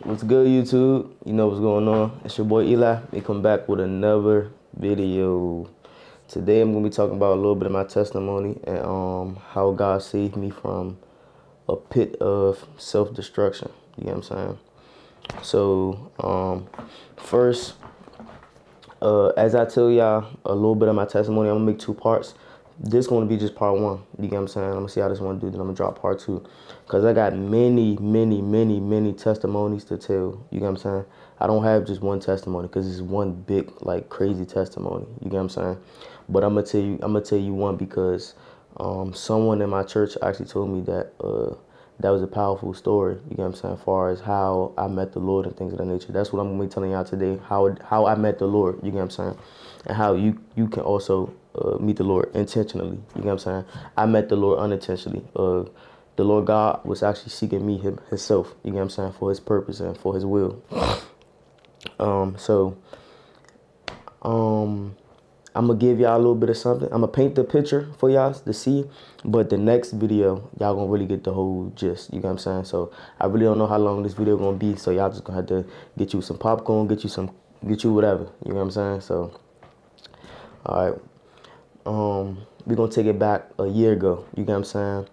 What's good, YouTube? You know what's going on. It's your boy Eli. We come back with another video. Today I'm gonna be talking about a little bit of my testimony and how God saved me from a pit of self-destruction. You know what I'm saying? So first, as I tell y'all a little bit of my testimony, I'm gonna make two parts. This gonna be just part one. You get what I'm saying? I'm gonna see how this one do. Then I'm gonna drop part two, cause I got many testimonies to tell. You get what I'm saying? I don't have just one testimony, cause it's one big like crazy testimony. You get what I'm saying? But I'm gonna tell you one because someone in my church actually told me that that was a powerful story. You get what I'm saying? As far as how I met the Lord and things of that nature. That's what I'm gonna be telling y'all today. How I met the Lord. You get what I'm saying? And how you can also meet the Lord intentionally. You get what I'm saying? I met the Lord unintentionally. The Lord God was actually seeking me himself. You get what I'm saying? For his purpose and for his will. So I'm gonna give y'all a little bit of something. I'm gonna paint the picture for y'all to see, but the next video y'all gonna really get the whole gist. You get what I'm saying? So I really don't know how long this video gonna be, so y'all just gonna have to get you some popcorn, get you whatever. You know what I'm saying? So all right, we're gonna take it back a year ago. You get what I'm saying?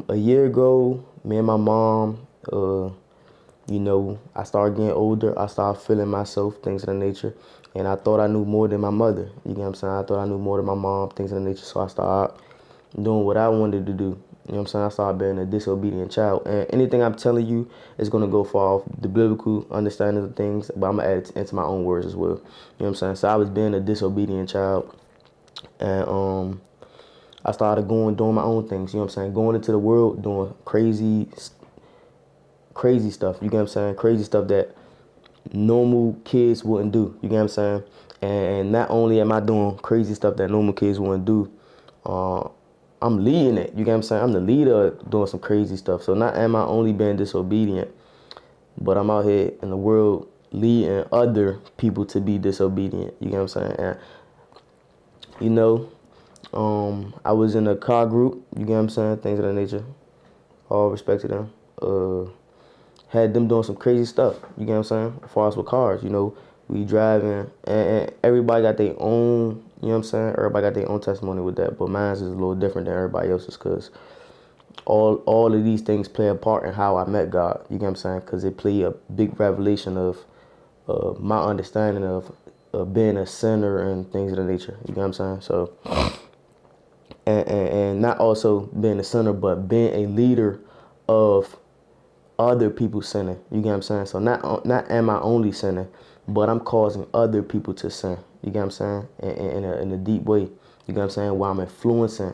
A year ago, me and my mom, I started getting older. I started feeling myself, things of that nature. And I thought I knew more than my mother. You get what I'm saying? I thought I knew more than my mom, things of that nature. So I started doing what I wanted to do. You know what I'm saying? I started being a disobedient child. And anything I'm telling you is going to go far off the biblical understanding of things, but I'm going to add it into my own words as well. You know what I'm saying? So I was being a disobedient child. And I started doing my own things. You know what I'm saying? Going into the world, doing crazy stuff. You get what I'm saying? Crazy stuff that normal kids wouldn't do. You get what I'm saying? And not only am I doing crazy stuff that normal kids wouldn't do, I'm leading it. You get what I'm saying? I'm the leader doing some crazy stuff. So not am I only being disobedient, but I'm out here in the world leading other people to be disobedient. You get what I'm saying? And you know, I was in a car group. You get what I'm saying? Things of that nature. All respect to them. Had them doing some crazy stuff. You get what I'm saying? As far as with cars, we driving and everybody got their own, you know what I'm saying? Everybody got their own testimony with that, but mine is a little different than everybody else's because all of these things play a part in how I met God. You get what I'm saying? Because it play a big revelation of my understanding of being a sinner and things of that nature. You get what I'm saying? So, and not also being a sinner, but being a leader of other people sinning. You get what I'm saying? So not am I only sinning, but I'm causing other people to sin. You get what I'm saying? In a deep way. You get what I'm saying? While I'm influencing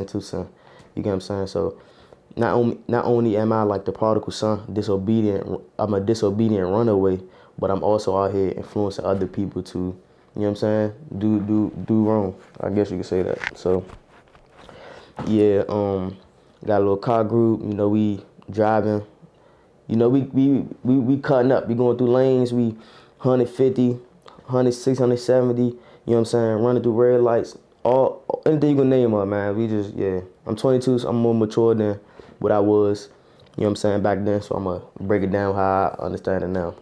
to sin. You get what I'm saying? So not only am I like the prodigal son, disobedient, I'm a disobedient runaway, but I'm also out here influencing other people to, you know what I'm saying? Do wrong. I guess you could say that. So yeah, got a little car group, we driving. We cutting up. We going through lanes. We 150, 160, 170. You know what I'm saying? Running through red lights. All anything you can name up, man. We just I'm 22, so I'm more mature than what I was. You know what I'm saying back then. So I'm gonna break it down how I understand it now.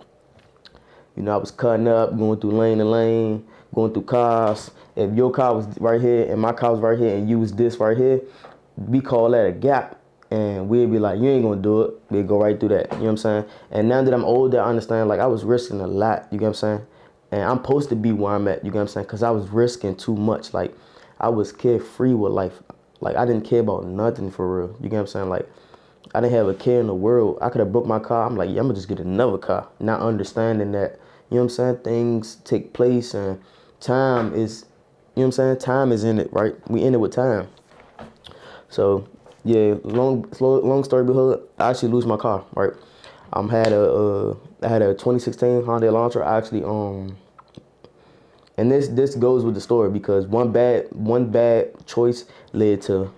I was cutting up, going through lane to lane, going through cars. If your car was right here and my car was right here and you was this right here, we call that a gap. And we'd be like, you ain't gonna do it. We'd go right through that. You know what I'm saying? And now that I'm older, I understand, like, I was risking a lot. You get what I'm saying? And I'm supposed to be where I'm at. You get what I'm saying? Because I was risking too much. Like, I was carefree with life. Like, I didn't care about nothing for real. You get what I'm saying? Like, I didn't have a care in the world. I could have broke my car. I'm like, yeah, I'm gonna just get another car. Not understanding that, you know what I'm saying? Things take place and time is, you know what I'm saying? Time is in it, right? We in it with time. So, yeah, long story behind, I actually lose my car, right? I had a 2016 Hyundai Elantra. I actually and this goes with the story because one bad choice led to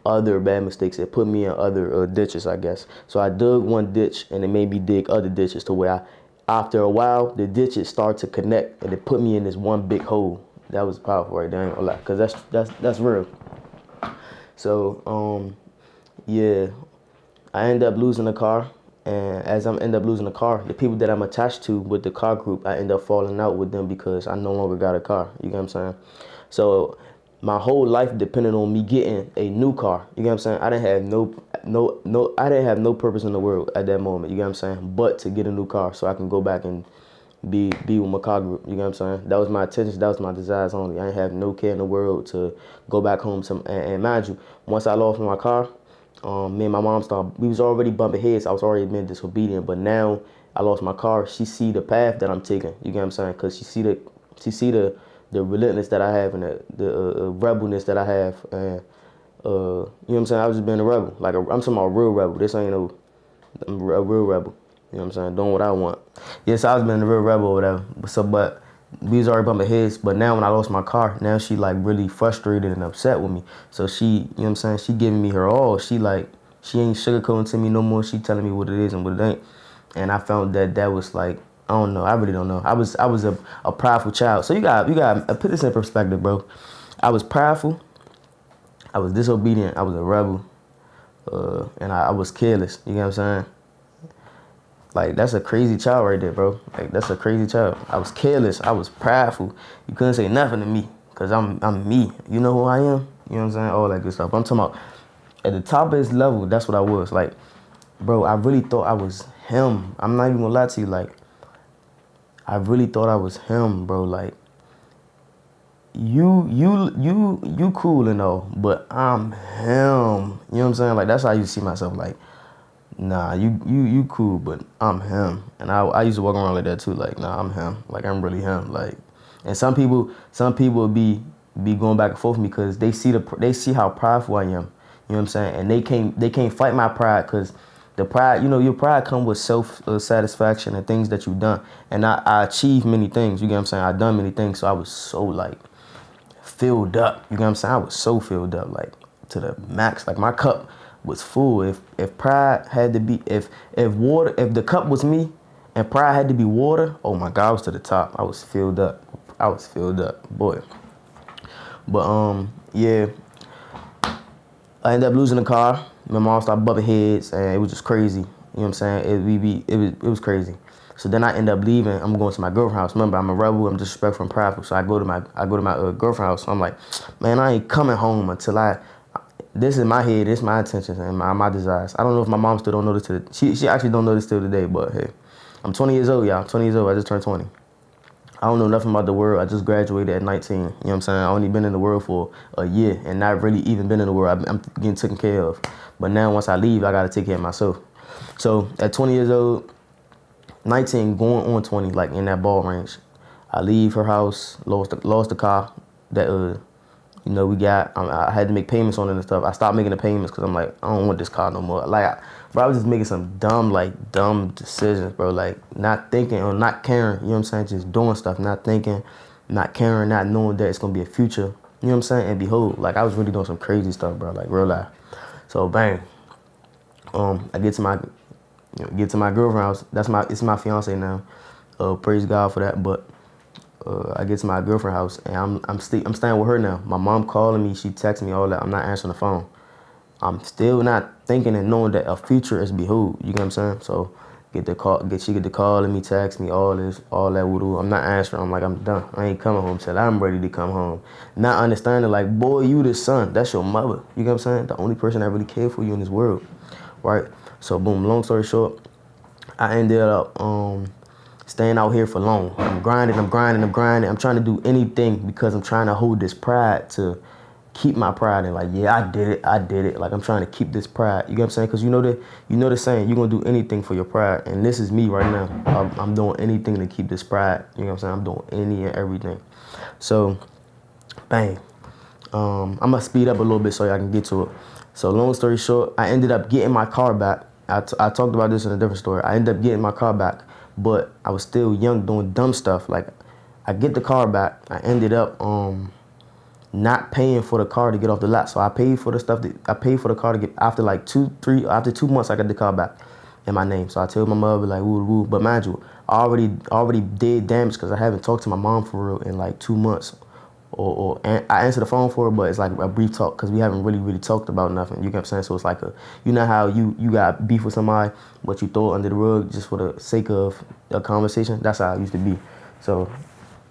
other bad mistakes. It put me in other ditches, I guess. So I dug one ditch and it made me dig other ditches to where after a while, the ditches start to connect and it put me in this one big hole. That was powerful right there, I ain't gonna lie, because that's real. So, yeah, I ended up losing the car. And as I'm end up losing the car, the people that I'm attached to with the car group, I end up falling out with them because I no longer got a car. You get what I'm saying? So my whole life depended on me getting a new car. You get what I'm saying? I didn't have I didn't have no purpose in the world at that moment. You get what I'm saying? But to get a new car so I can go back and be with my car group. You get what I'm saying? That was my intentions. That was my desires only. I didn't have no care in the world to go back home. And mind you, once I lost my car, me and my mom we was already bumping heads. I was already being disobedient, but now I lost my car. She see the path that I'm taking. You get what I'm saying? Because she see the relentless that I have and the rebelness that I have. And you know what I'm saying? I was just being a rebel. I'm talking about a real rebel. This ain't a real rebel. You know what I'm saying? Doing what I want. Yes, I was being a real rebel or whatever. But we was already bumping heads. But now when I lost my car, now she like really frustrated and upset with me. So she, you know what I'm saying? She giving me her all. She ain't sugarcoating to me no more. She telling me what it is and what it ain't. And I found that was like, I don't know. I really don't know. I was a prideful child. So you got put this in perspective, bro. I was prideful. I was disobedient. I was a rebel. And I was careless. You know what I'm saying? Like, that's a crazy child right there, bro. Like, that's a crazy child. I was careless. I was prideful. You couldn't say nothing to me because I'm me. You know who I am? You know what I'm saying? All that good stuff. I'm talking about at the top of his level, that's what I was. Like, bro, I really thought I was him. I'm not even going to lie to you. Like, I really thought I was him, bro. Like, you cool and all, but I'm him. You know what I'm saying? Like, that's how I used to see myself. Like, nah, you cool, but I'm him. And I used to walk around like that too. Like, nah, I'm him. Like, I'm really him. Like, and some people be going back and forth with me because they see how prideful I am. You know what I'm saying? And they can't fight my pride because the pride, you know, your pride comes with self satisfaction and things that you've done. And I achieved many things. You get what I'm saying? I done many things, so I was so like filled up. You get what I'm saying? I was so filled up, like to the max. Like my cup was full. If pride had to be, if the cup was me and pride had to be water, oh my God, I was to the top. I was filled up. Boy. But yeah, I ended up losing the car. My mom started bumping heads, and it was just crazy. You know what I'm saying? It was crazy. So then I end up leaving. I'm going to my girlfriend's house. Remember, I'm a rebel. I'm disrespectful and prideful. So I go to my girlfriend's house. So I'm like, man, I ain't coming home until this is my head. This is my intentions and my desires. I don't know if my mom still don't know this she actually don't know this till today. But hey, I'm 20 years old, y'all. 20 years old. I just turned 20. I don't know nothing about the world. I just graduated at 19. You know what I'm saying? I only been in the world for a year and not really even been in the world. I'm getting taken care of. But now once I leave, I got to take care of myself. So at 20 years old, 19 going on 20, like in that ball range, I leave her house, lost the car that you know we got. I had to make payments on it and stuff. I stopped making the payments because I'm like, I don't want this car no more. Like, bro, I was just making some dumb decisions, bro. Like not thinking or not caring. You know what I'm saying? Just doing stuff, not thinking, not caring, not knowing that it's gonna be a future. You know what I'm saying? And behold, like I was really doing some crazy stuff, bro. Like real life. So bang, I get to my girlfriend's house. It's my fiance now. Praise God for that. But I get to my girlfriend's house and I'm staying with her now. My mom calling me, she texts me all that. I'm not answering the phone. I'm still not thinking and knowing that a future is behold. You get what I'm saying? So she get the call and me, text me, all that voodoo. I'm not answering. I'm like, I'm done. I ain't coming home till I'm ready to come home. Not understanding like, boy, you the son. That's your mother. You get what I'm saying? The only person that really cared for you in this world. Right? So boom, long story short, I ended up staying out here for long. I'm grinding. I'm trying to do anything because I'm trying to hold this pride to keep my pride and like, yeah, I did it. Like I'm trying to keep this pride. You get what I'm saying? Because you know the saying, you're gonna do anything for your pride. And this is me right now. I'm doing anything to keep this pride. You know what I'm saying? I'm doing any and everything. So, bang. I'm gonna speed up a little bit so y'all can get to it. So long story short, I ended up getting my car back. I talked about this in a different story. I ended up getting my car back, but I was still young doing dumb stuff. Like I get the car back. I ended up not paying for the car to get off the lot. So I paid for the car to get after 2 months I got the car back in my name. So I told my mother like woo woo. But mind you, I already did damage because I haven't talked to my mom for real in like 2 months I answer the phone for her, but it's like a brief talk because we haven't really talked about nothing. You get what I'm saying? So it's like you know how you got beef with somebody, but you throw it under the rug just for the sake of a conversation. That's how I used to be. So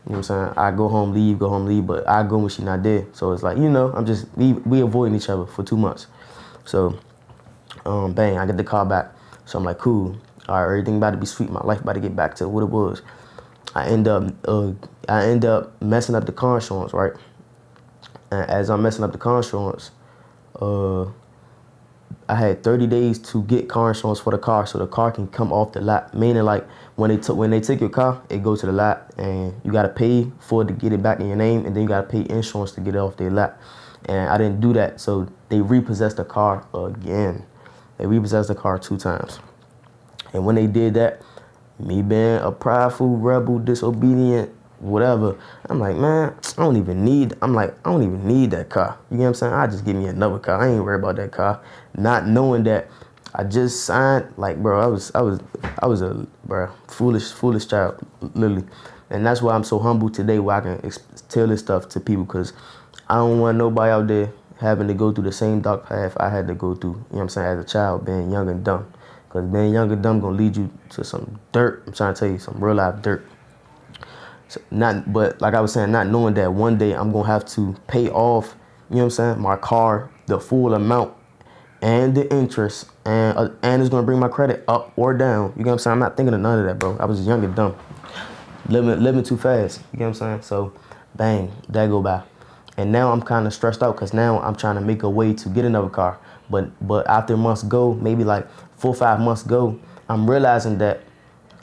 you know what I'm saying? I go home, leave, but I go when she not there. So it's like, I'm just we avoiding each other for 2 months. So bang, I get the call back. So I'm like, cool. All right, everything about to be sweet. My life about to get back to what it was. I end up messing up the car insurance, right? And as I'm messing up the car insurance, I had 30 days to get car insurance for the car, so the car can come off the lot. Meaning, like when they take your car, it goes to the lot, and you gotta pay for it to get it back in your name, and then you gotta pay insurance to get it off their lot. And I didn't do that, so they repossessed the car again. They repossessed the car 2 times, and when they did that, me being a prideful, rebel, disobedient, whatever, I'm like, man, I don't even need that car. You know what I'm saying? I just give me another car. I ain't worried about that car. Not knowing that I just signed, like, bro, I was a foolish child, literally. And that's why I'm so humble today, where I can tell this stuff to people, because I don't want nobody out there having to go through the same dark path I had to go through, you know what I'm saying, as a child, being young and dumb. Because being young and dumb gonna lead you to some dirt. I'm trying to tell you, some real life dirt. So but like I was saying, not knowing that one day I'm gonna have to pay off, you know what I'm saying, my car, the full amount, and the interest, and it's gonna bring my credit up or down. You know what I'm saying? I'm not thinking of none of that, bro. I was young and dumb, living too fast. You know what I'm saying? So, bang, that go by, and now I'm kind of stressed out because now I'm trying to make a way to get another car. But after months go, maybe like 4 or 5 months go, I'm realizing that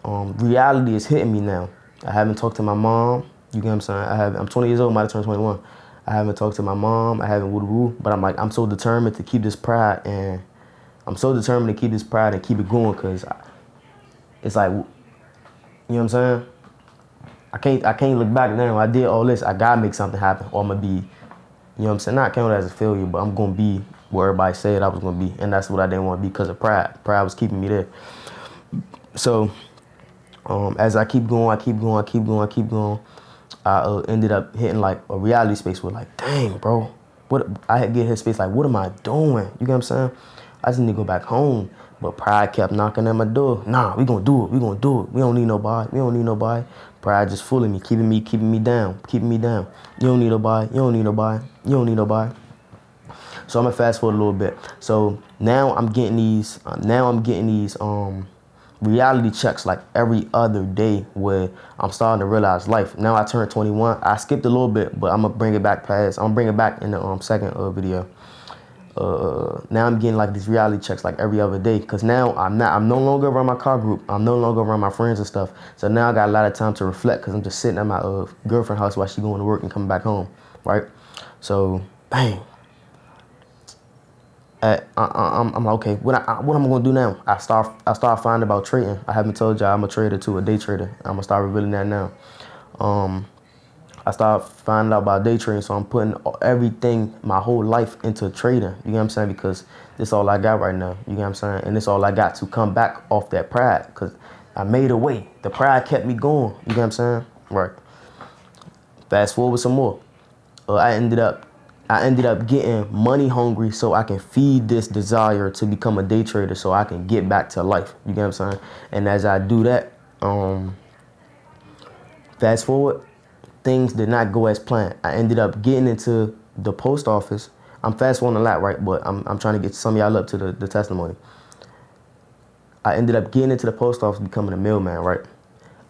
reality is hitting me now. I haven't talked to my mom. You get what I'm saying? I'm 20 years old, might have turned 21. I haven't talked to my mom. I haven't woo-woo. But I'm so determined to keep this pride, and keep it going, because it's like, you know what I'm saying? I can't look back now. I did all this. I gotta make something happen, or I'm gonna be, you know what I'm saying? Not counted as a failure, but I'm gonna be where everybody said I was gonna be, and that's what I didn't want to be because of pride. Pride was keeping me there. So as I keep going, I ended up hitting like a reality space where, like, dang, bro, what I had get hit space like, what am I doing? You get what I'm saying? I just need to go back home. But pride kept knocking at my door. Nah, we gonna do it. We don't need nobody. Pride just fooling me, keeping me down. You don't need nobody. So I'm gonna fast forward a little bit. So now I'm getting these reality checks like every other day, where I'm starting to realize life. Now I turned 21. I skipped a little bit, but I'm gonna bring it back in the second video. Now I'm getting like these reality checks like every other day, because now I'm no longer around my car group. I'm no longer around my friends and stuff. So now I got a lot of time to reflect, because I'm just sitting at my girlfriend's house while she going to work and coming back home, right? So bang. I'm like, okay, what am I gonna do now? I start finding about trading. I haven't told y'all I'm a trader too, a day trader. I'm gonna start revealing that now. I start finding out about day trading, so I'm putting everything, my whole life, into trading. You know what I'm saying? Because this all I got right now. You know what I'm saying? And this all I got to come back off that pride, because I made a way. The pride kept me going. You know what I'm saying? Right. Fast forward some more. I ended up getting money hungry, so I can feed this desire to become a day trader, so I can get back to life. You get what I'm saying? And as I do that, fast forward, things did not go as planned. I ended up getting into the post office. I'm fast forwarding a lot, right? But I'm trying to get some of y'all up to the testimony. I ended up getting into the post office, becoming a mailman, right?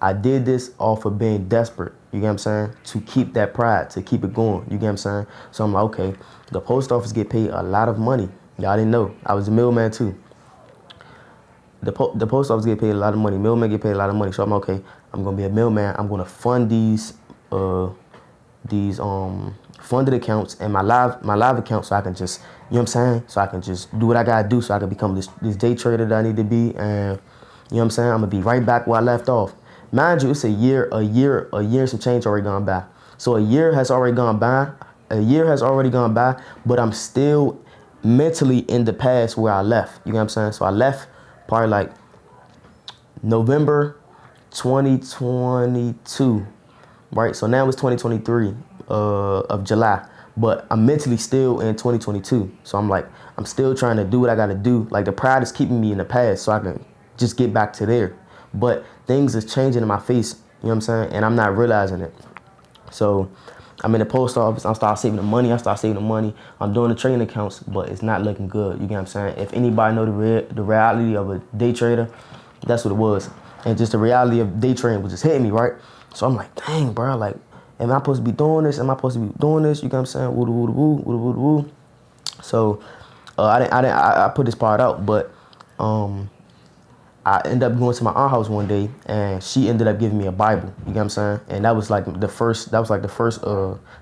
I did this off of being desperate, you get what I'm saying, to keep that pride, to keep it going, you get what I'm saying? So I'm like, okay, the post office get paid a lot of money. Y'all didn't know. I was a mailman too. The post office get paid a lot of money. Mailmen get paid a lot of money. So I'm okay, I'm going to be a mailman. I'm going to fund these funded accounts and my live account, so I can just, you know what I'm saying, so I can just do what I got to do, so I can become this day trader that I need to be. And, you know what I'm saying, I'm going to be right back where I left off. Mind you, it's a year some change already gone by. So a year has already gone by, but I'm still mentally in the past where I left. You know what I'm saying? So I left probably like November 2022, right? So now it's 2023. of July. But I'm mentally still in 2022. So I'm like, I'm still trying to do what I got to do. Like the pride is keeping me in the past so I can just get back to there. But things is changing in my face, you know what I'm saying? And I'm not realizing it. So I'm in the post office. I start saving the money. I'm doing the trading accounts, but it's not looking good. You get what I'm saying? If anybody know the reality of a day trader, that's what it was. And just the reality of day trading was just hitting me, right? So I'm like, dang, bro, like, am I supposed to be doing this? Am I supposed to be doing this? You get what I'm saying? Woo, woo, woo, woo, woo, woo. So I put this part out, but I ended up going to my aunt's house one day, and she ended up giving me a Bible. You get what I'm saying? And that was like the first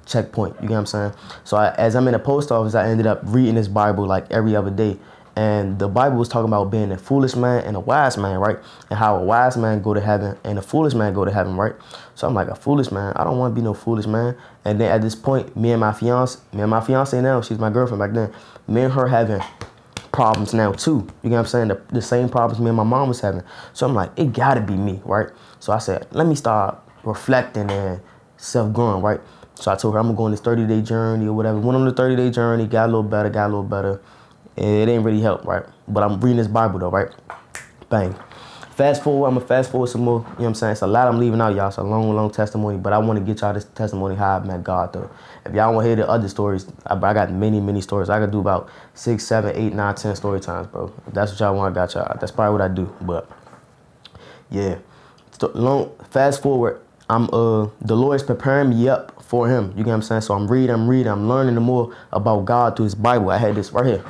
checkpoint. You get what I'm saying? So as I'm in the post office, I ended up reading this Bible like every other day. And the Bible was talking about being a foolish man and a wise man, right? And how a wise man go to heaven and a foolish man go to heaven, right? So I'm like, a foolish man? I don't want to be no foolish man. And then at this point, me and my fiance now, she's my girlfriend back then, me and her having problems now too. You get what I'm saying? The same problems me and my mom was having. So I'm like, it gotta be me, right? So I said, let me start reflecting and self-growing, right? So I told her I'm gonna go on this 30-day journey or whatever. Went on the 30-day journey, got a little better. It didn't really help, right? But I'm reading this Bible though, right? Bang. Fast forward, I'm gonna fast forward some more. You know what I'm saying? It's a lot I'm leaving out, y'all. It's a long testimony, but I want to get y'all this testimony how I met God though. If y'all want to hear the other stories, I got many stories. I could do about 6, 7, 8, 9, 10 story times, bro. If that's what y'all want, I got y'all. That's probably what I do. But yeah, fast forward, the Lord's preparing me up for Him. You get what I'm saying? So I'm reading, I'm learning more about God through His Bible. I had this right here.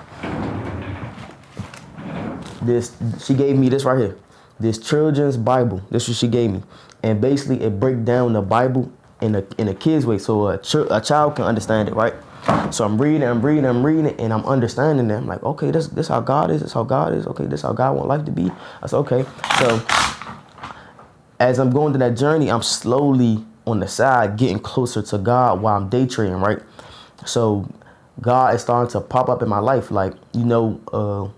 She gave me this right here. This children's Bible. This is what she gave me. And basically it breaks down the Bible in a kid's way so a child can understand it, right? So I'm reading it, and I'm understanding it. I'm like, okay, this how God is. This how God is. Okay, this how God want life to be. I said, okay. So as I'm going through that journey, I'm slowly on the side getting closer to God while I'm day trading, right? So God is starting to pop up in my life, like, you know,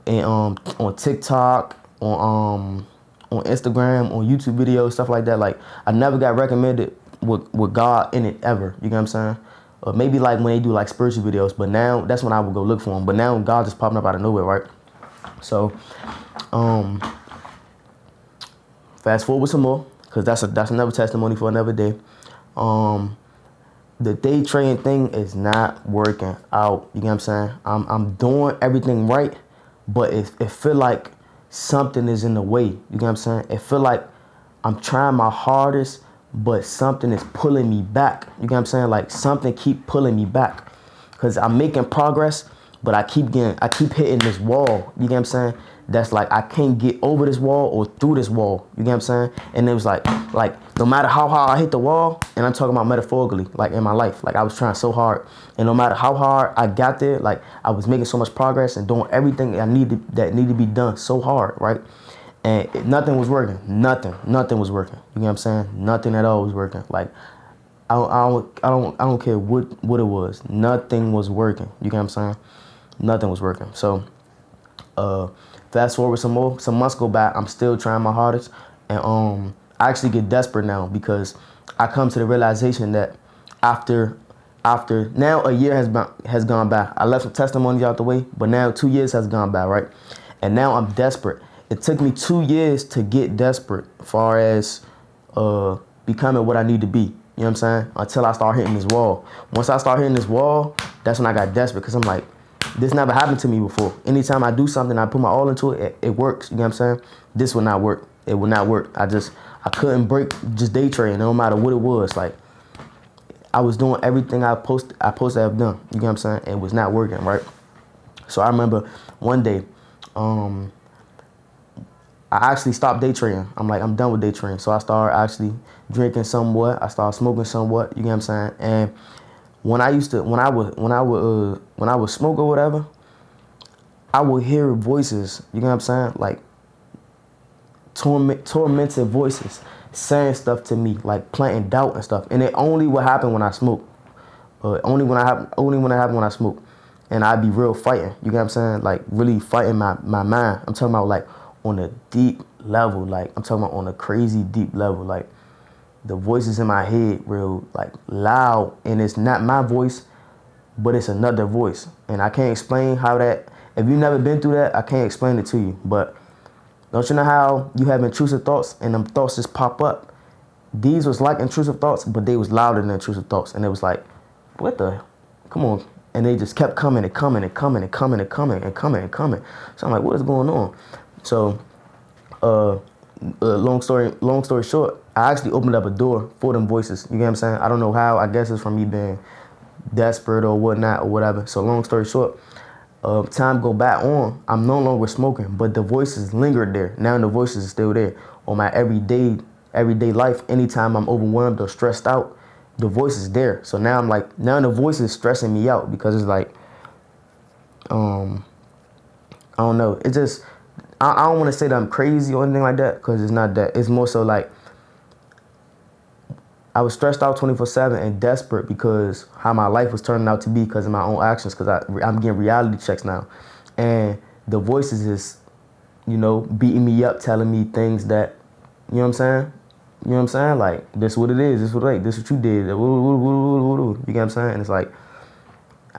and on TikTok, on Instagram, on YouTube videos, stuff like that. Like, I never got recommended with God in it ever. You get what I'm saying? Or maybe like when they do like spiritual videos, but now that's when I would go look for them. But now God just popping up out of nowhere, right? So, fast forward some more, because that's another testimony for another day. The day trading thing is not working out. You get what I'm saying? I'm doing everything right, but it feel like something is in the way. You get what I'm saying? It feel like I'm trying my hardest, but something is pulling me back. You get what I'm saying? Like something keep pulling me back, because I'm making progress, but I keep hitting this wall. You get what I'm saying? That's like, I can't get over this wall or through this wall. You get what I'm saying? And it was like no matter how hard I hit the wall, and I'm talking about metaphorically, like in my life, like I was trying so hard, and no matter how hard I got there, like I was making so much progress and doing everything that needed to be done so hard, right? And nothing was working. Nothing was working. You know what I'm saying? Nothing at all was working. Like I don't care what it was. Nothing was working. You get what I'm saying? Nothing was working. So fast forward some months go by, I'm still trying my hardest, and I actually get desperate now, because I come to the realization that after now a year has gone by. I left some testimonies out the way, but now 2 years has gone by, right? And now I'm desperate. It took me 2 years to get desperate as far as becoming what I need to be. You know what I'm saying? Until I start hitting this wall. Once I start hitting this wall, that's when I got desperate, because I'm like, this never happened to me before. Anytime I do something, I put my all into it, it works. You know what I'm saying? This will not work. It will not work. I couldn't break just day trading, no matter what it was. Like, I was doing everything I supposed to have done. You know what I'm saying? It was not working, right? So I remember one day, I actually stopped day trading. I'm like, I'm done with day trading. So I started actually drinking somewhat. I started smoking somewhat. You know what I'm saying? And when I would smoke or whatever, I would hear voices. You know what I'm saying? Like tormented voices saying stuff to me, like planting doubt and stuff. And it only would happen when I smoke. Only when I smoke. And I'd be real fighting. You know what I'm saying? Like really fighting my mind. I'm talking about like on a deep level. Like I'm talking about on a crazy deep level. Like the voices in my head real like loud, and it's not my voice, but it's another voice. And I can't explain how that, if you've never been through that, I can't explain it to you. But don't you know how you have intrusive thoughts and them thoughts just pop up? These was like intrusive thoughts, but they was louder than intrusive thoughts. And it was like, what the, come on. And they just kept coming and coming and coming and coming and coming and coming and coming. So I'm like, what is going on? So, long story short, I actually opened up a door for them voices. You get what I'm saying? I don't know how. I guess it's from me being desperate or whatnot or whatever. So long story short, time go back on. I'm no longer smoking, but the voices lingered there. Now the voices are still there on my everyday life. Anytime I'm overwhelmed or stressed out, the voice is there. So now I'm like, now the voice is stressing me out because it's like, I don't know. It just, I don't want to say that I'm crazy or anything like that, because it's not that. It's more so like I was stressed out 24/7 and desperate because how my life was turning out to be because of my own actions, because I'm getting reality checks now. And the voices is, beating me up, telling me things that, you know what I'm saying? You know what I'm saying? Like, this what it is. This what you did. You get what I'm saying? And it's like,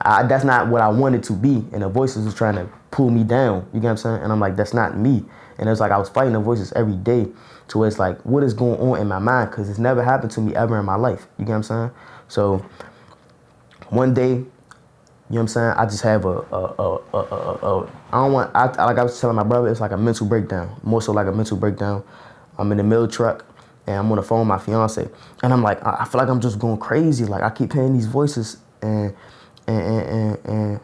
that's not what I wanted to be. And the voices was trying to pull me down. You get what I'm saying? And I'm like, that's not me. And it's like I was fighting the voices every day to where it's like, what is going on in my mind? Because it's never happened to me ever in my life. You get what I'm saying? So one day, you know what I'm saying, I just have like I was telling my brother, it's like a mental breakdown. More so like a mental breakdown. I'm in the middle truck and I'm on the phone with my fiance. And I'm like, I feel like I'm just going crazy. Like I keep hearing these voices and then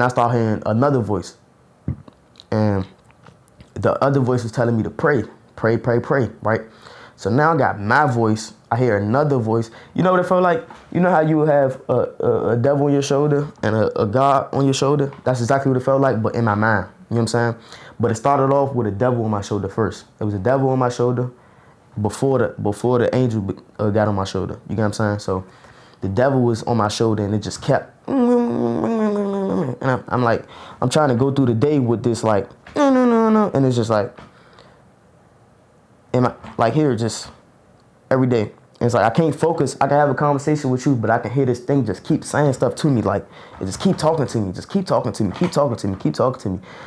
I start hearing another voice. And the other voice was telling me to pray, right? So now I got my voice. I hear another voice. You know what it felt like? You know how you would have a devil on your shoulder and a God on your shoulder? That's exactly what it felt like, but in my mind. You know what I'm saying? But it started off with a devil on my shoulder first. It was a devil on my shoulder before the angel got on my shoulder. You get what I'm saying? So the devil was on my shoulder and it just kept. And I'm like, I'm trying to go through the day with this like, no. And it's just like, here just every day. And it's like, I can't focus. I can have a conversation with you, but I can hear this thing just keep saying stuff to me. Like, it just keep talking to me, keep talking to me.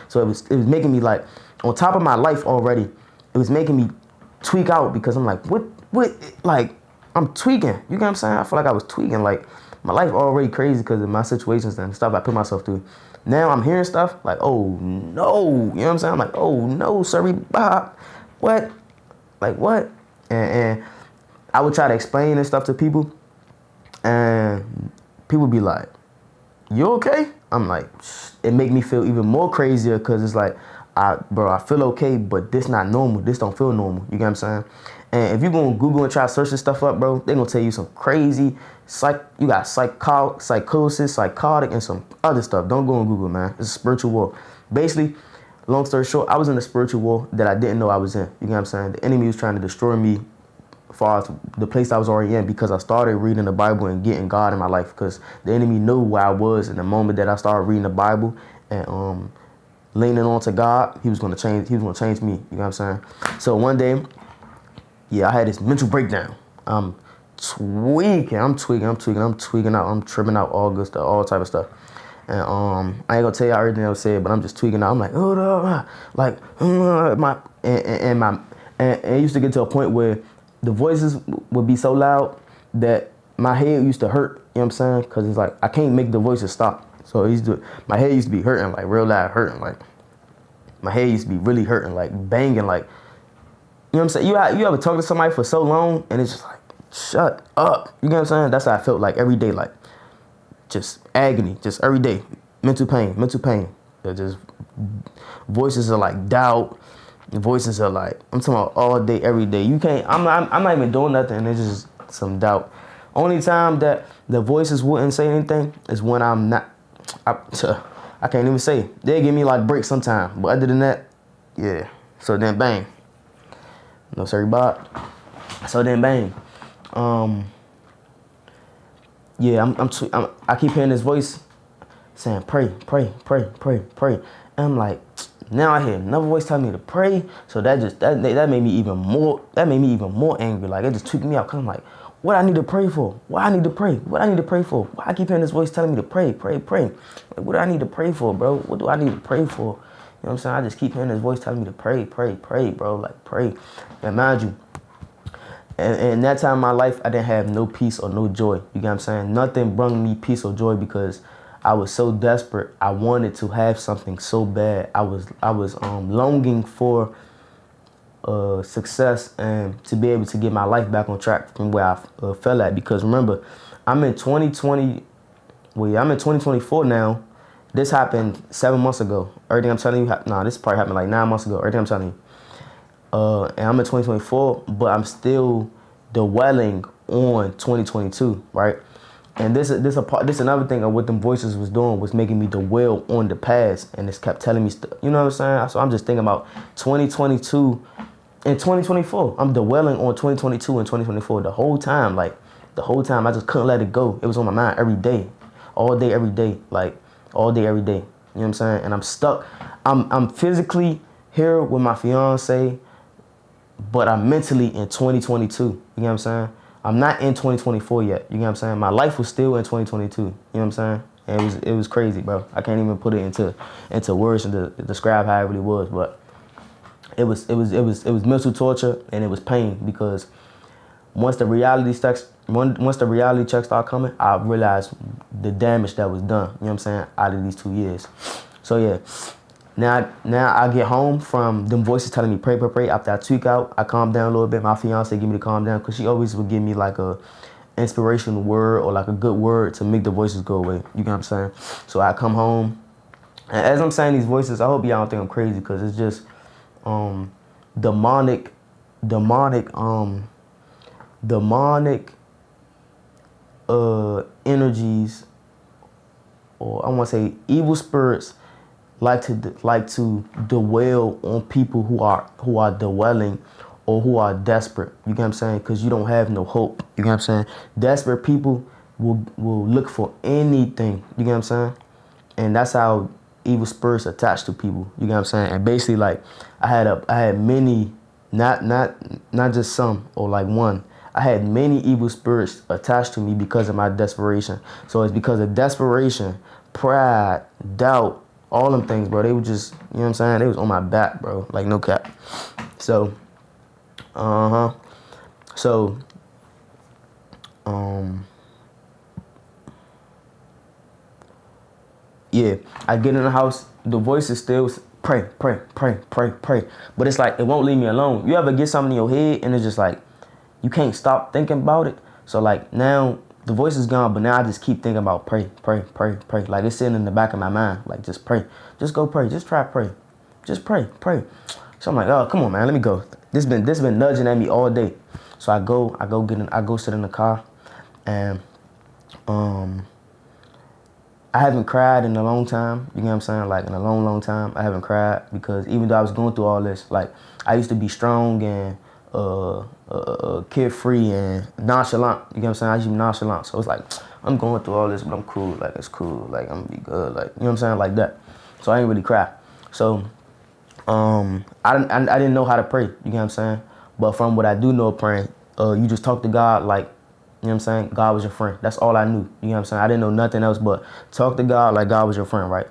So it was making me like, on top of my life already, it was making me tweak out because I'm like, what, like, I'm tweaking. You get what I'm saying? I feel like I was tweaking. Like, my life already crazy because of my situations and stuff I put myself through. Now I'm hearing stuff like, oh no, you know what I'm saying? I'm like, oh no, sorry, Bob, what? Like what? And I would try to explain this stuff to people, and people be like, you okay? I'm like, it make me feel even more crazier because it's like, I feel okay, but this not normal. This don't feel normal. You get what I'm saying? And if you go on Google and try to search this stuff up, bro, they gonna tell you some crazy you got psychosis, psychotic, and some other stuff. Don't go on Google, man. It's a spiritual war. Basically, long story short, I was in a spiritual war that I didn't know I was in. You get what I'm saying? The enemy was trying to destroy me as far as the place I was already in because I started reading the Bible and getting God in my life, because the enemy knew where I was in the moment that I started reading the Bible and leaning on to God. He was gonna change me. You know what I'm saying? So one day, I had this mental breakdown. I'm tweaking out. I'm tripping out all good stuff, all type of stuff. And I ain't gonna tell you everything I was saying, but I'm just tweaking out. I'm like, and it used to get to a point where the voices would be so loud that my head used to hurt. You know what I'm saying? Because it's like I can't make the voices stop. So my head used to be hurting, like real loud hurting, like my head used to be really hurting, like banging, like, you know what I'm saying? You ever talk to somebody for so long and it's just like, shut up. You know what I'm saying? That's how I felt like every day, like just agony, just every day, mental pain. Just voices are like doubt. Voices are like, I'm talking about all day, every day. You can't. I'm not even doing nothing. It's just some doubt. Only time that the voices wouldn't say anything is when I'm not. I can't even say. They give me like breaks sometimes, but other than that, yeah. So then bang. No, sorry, Bob. So then bang. I keep hearing this voice saying, pray. And I'm like, now I hear another voice telling me to pray. So that made me even more angry. Like, it just tweaked me out. Cause I'm like, what I need to pray for? Why I need to pray? What I need to pray for? Why I keep hearing this voice telling me to pray, pray, pray? Like, what do I need to pray for, bro? What do I need to pray for? You know what I'm saying? I just keep hearing this voice telling me to pray, pray, pray, bro. Like, pray. And mind you, and that time in my life, I didn't have no peace or no joy. You get what I'm saying? Nothing brought me peace or joy because I was so desperate. I wanted to have something so bad. I was longing for success and to be able to get my life back on track from where I fell at. Because remember, I'm in 2020. Well, yeah, I'm in 2024 now. This happened 7 months ago. Everything I'm telling you, this probably happened like 9 months ago. Everything I'm telling you. And I'm in 2024, but I'm still dwelling on 2022, right? And this another thing of what them voices was doing was making me dwell on the past, and it's kept telling me, you know what I'm saying? So I'm just thinking about 2022 and 2024. I'm dwelling on 2022 and 2024 the whole time, like the whole time. I just couldn't let it go. It was on my mind every day, all day, every day, like all day, every day. You know what I'm saying? And I'm stuck. I'm physically here with my fiance, but I'm mentally in 2022. You know what I'm saying? I'm not in 2024 yet. You know what I'm saying? My life was still in 2022. You know what I'm saying? And it was crazy, bro. I can't even put it into words and to describe how it really was, but it was mental torture, and it was pain because once the reality check started coming, I realized the damage that was done. You know what I'm saying? Out of these 2 years. So yeah. Now I get home from them voices telling me pray, pray, pray. After I tweak out, I calm down a little bit. My fiance give me to calm down because she always would give me like a inspirational word or like a good word to make the voices go away. You know what I'm saying? So I come home, and as I'm saying these voices, I hope y'all don't think I'm crazy because it's just demonic energies, or I want to say evil spirits like to dwell on people who are dwelling or who are desperate. You get what I'm saying? Because you don't have no hope. You get what I'm saying? Desperate people will look for anything. You get what I'm saying? And that's how evil spirits attach to people. You get what I'm saying? And basically, like, I had many, not just some or like one. I had many evil spirits attached to me because of my desperation. So it's because of desperation, pride, doubt, all them things, bro. They were just, you know what I'm saying? They was on my back, bro. Like, no cap. So, So, yeah. I get in the house. The voice is still pray, pray, pray, pray, pray. But it's like, it won't leave me alone. You ever get something in your head and it's just like, you can't stop thinking about it? So, like, now the voice is gone, but now I just keep thinking about pray, pray, pray, pray. Like, it's sitting in the back of my mind. Like, just pray. Just go pray. Just try pray. Just pray, pray. So I'm like, oh, come on, man, let me go. This been nudging at me all day. So I go sit in the car, and I haven't cried in a long time. You know what I'm saying? Like, in a long, long time, I haven't cried because even though I was going through all this, like, I used to be strong and carefree and nonchalant. You know what I'm saying? I used to be nonchalant. So it's like, I'm going through all this, but I'm cool. Like, it's cool. Like, I'm gonna be good. Like, you know what I'm saying? Like that. So I ain't really cry. So I didn't know how to pray. You know what I'm saying? But from what I do know of praying, you just talk to God like, you know what I'm saying? God was your friend. That's all I knew. You know what I'm saying? I didn't know nothing else but talk to God like God was your friend, right?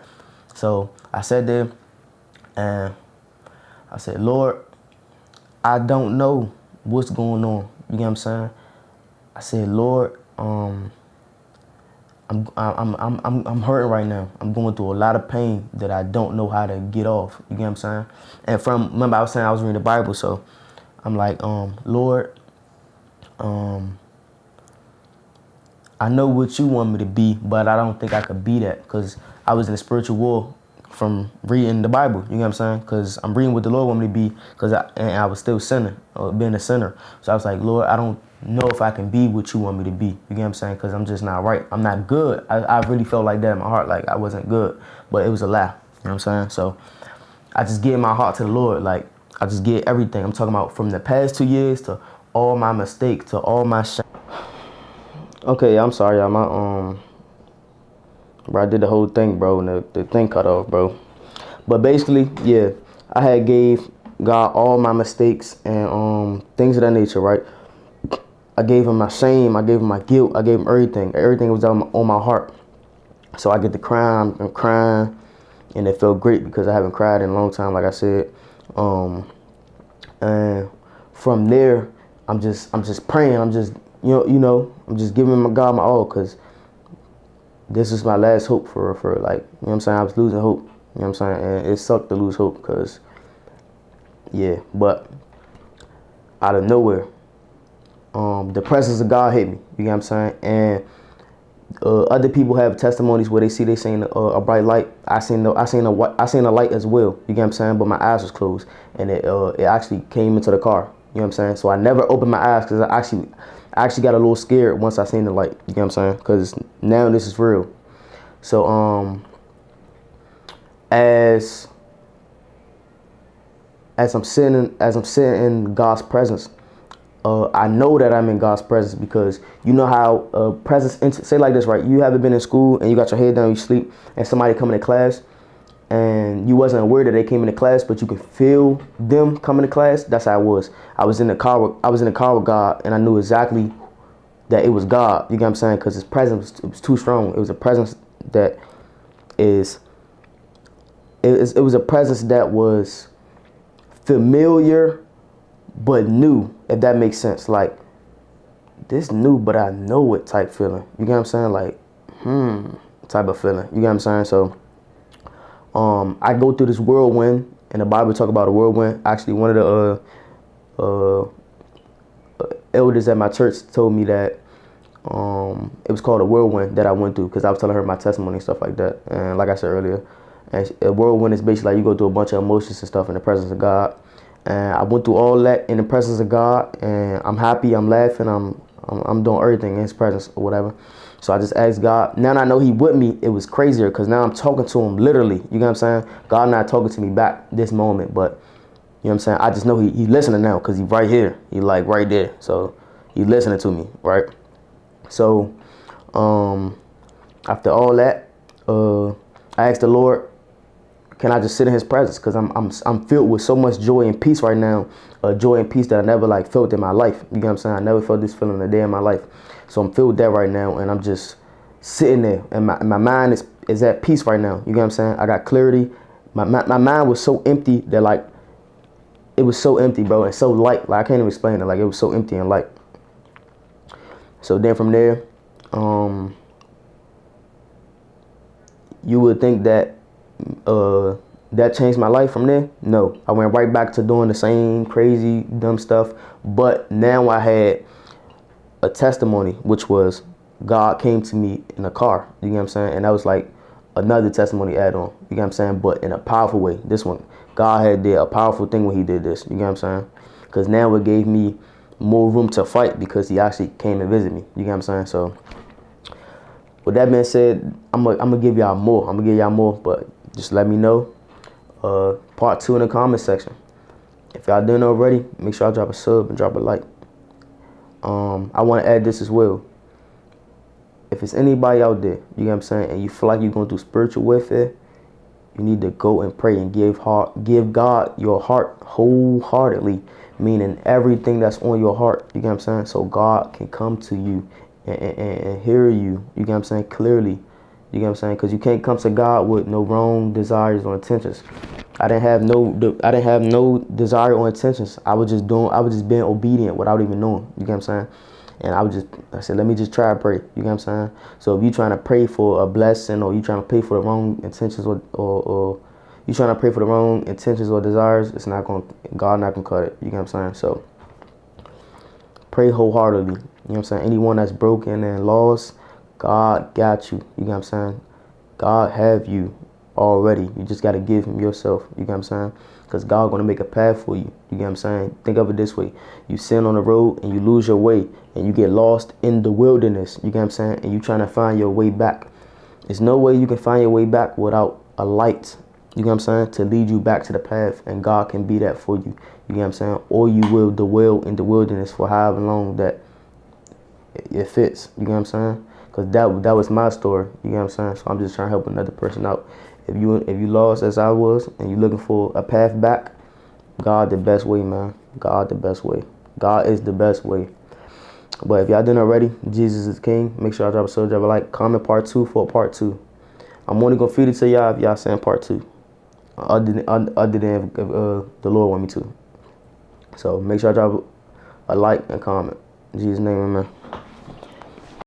So I sat there and I said, Lord, I don't know what's going on. You know what I'm saying? I said, Lord, I'm hurting right now. I'm going through a lot of pain that I don't know how to get off. You get what I'm saying? And remember I was saying I was reading the Bible, so I'm like, Lord, I know what you want me to be, but I don't think I could be that because I was in a spiritual war from reading the Bible. You know what I'm saying? Because I'm reading what the Lord wanted me to be because I was still sinning or being a sinner. So I was like, Lord, I don't know if I can be what you want me to be. You get what I'm saying? Because I'm just not right. I'm not good. I really felt like that in my heart, like I wasn't good, but it was a lie. You know what I'm saying? So I just gave my heart to the Lord. Like, I just gave everything. I'm talking about from the past 2 years to all my mistakes, to all my shit. Okay, I'm sorry, y'all. Bro, I did the whole thing, bro, and the thing cut off, bro. But basically, yeah, I had gave God all my mistakes and things of that nature, right? I gave him my shame, I gave him my guilt, I gave him everything. Everything was on my heart. So I get to cry, I'm crying, and it felt great because I haven't cried in a long time, like I said. And from there, I'm just praying. I'm just I'm just giving my God my all, because this is my last hope for like, you know what I'm saying. I was losing hope, you know what I'm saying, and it sucked to lose hope, because yeah, but out of nowhere, the presence of God hit me. You know what I'm saying, and other people have testimonies where they seen a bright light. I seen a light as well. You get what I'm saying? But my eyes was closed, and it actually came into the car. You know what I'm saying? So I never opened my eyes, because I actually got a little scared once I seen the light. You get what I'm saying? Because now this is real. So as I'm sitting in God's presence, I know that I'm in God's presence, because you know how presence, say like this, right? You haven't been in school and you got your head down, you sleep, and somebody come into class, and you wasn't aware that they came into class, but you could feel them coming to class. That's how I was. I was in the car with God, and I knew exactly that it was God. You get what I'm saying? Because his presence was too strong. It was a presence that it was a presence that was familiar but new, if that makes sense. Like, this new but I know it type feeling. You get what I'm saying? Like, type of feeling. You get what I'm saying? So I go through this whirlwind, and the Bible talk about a whirlwind. Actually, one of the elders at my church told me that it was called a whirlwind that I went through, because I was telling her my testimony and stuff like that. And like I said earlier, and a whirlwind is basically like you go through a bunch of emotions and stuff in the presence of God. And I went through all that in the presence of God, and I'm happy, I'm laughing, I'm doing everything in his presence or whatever. So I just asked God. Now that I know he with me, it was crazier, because now I'm talking to him literally. You know what I'm saying? God not talking to me back this moment, but you know what I'm saying? I just know he listening now, because he right here. He like right there. So he listening to me, right? So after all that, I asked the Lord, can I just sit in his presence? Because I'm filled with so much joy and peace right now. Joy and peace that I never like felt in my life. You get what I'm saying? I never felt this feeling a day in my life. So I'm filled with that right now, and I'm just sitting there, and my mind is at peace right now. You get what I'm saying? I got clarity. My mind was so empty that, like, it was so empty, bro, and so light. Like, I can't even explain it. Like, it was so empty and light. So then from there, you would think that that changed my life from there. No, I went right back to doing the same crazy dumb stuff, but now I had a testimony, which was God came to me in a car. You know what I'm saying? And that was like another testimony add on. You know what I'm saying? But in a powerful way. This one, God had did a powerful thing when he did this. You know what I'm saying? Because now it gave me more room to fight, because he actually came and visit me. You know what I'm saying? So with that being said, I'm gonna give y'all more. I'm gonna give y'all more, but just let me know. Part 2 in the comment section. If y'all didn't already, make sure y'all drop a sub and drop a like. I want to add this as well. If it's anybody out there, you know what I'm saying, and you feel like you're going through spiritual warfare, you need to go and pray and give God your heart wholeheartedly, meaning everything that's on your heart. You know what I'm saying? So God can come to you and hear you. You know what I'm saying? Clearly. You know what I'm saying? Because you can't come to God with no wrong desires or intentions. I didn't have no desire or intentions. I was just being obedient without even knowing. You know what I'm saying? And I said, let me just try to pray. You know what I'm saying? So if you trying to pray for a blessing, or you trying to pray for the wrong intentions, or you trying to pray for the wrong intentions or desires, God not gonna cut it. You know what I'm saying? So pray wholeheartedly. You know what I'm saying? Anyone that's broken and lost, God got you. You know what I'm saying? God have you already. You just got to give him yourself. You know what I'm saying? Because God going to make a path for you. You know what I'm saying? Think of it this way. You sin on the road and you lose your way, and you get lost in the wilderness. You know what I'm saying? And you trying to find your way back. There's no way you can find your way back without a light. You know what I'm saying? To lead you back to the path. And God can be that for you. You know what I'm saying? Or you will dwell in the wilderness for however long that it fits. You know what I'm saying? Because that was my story. You know what I'm saying? So I'm just trying to help another person out. If you lost as I was and you looking for a path back, God the best way, man. God the best way. God is the best way. But if y'all didn't already, Jesus is King. Make sure y'all drop a sub, drop a like, comment part 2 for part 2. I'm only gonna feed it to y'all if y'all saying part 2. Other than if the Lord want me to. So make sure I drop a like and comment. In Jesus' name, amen.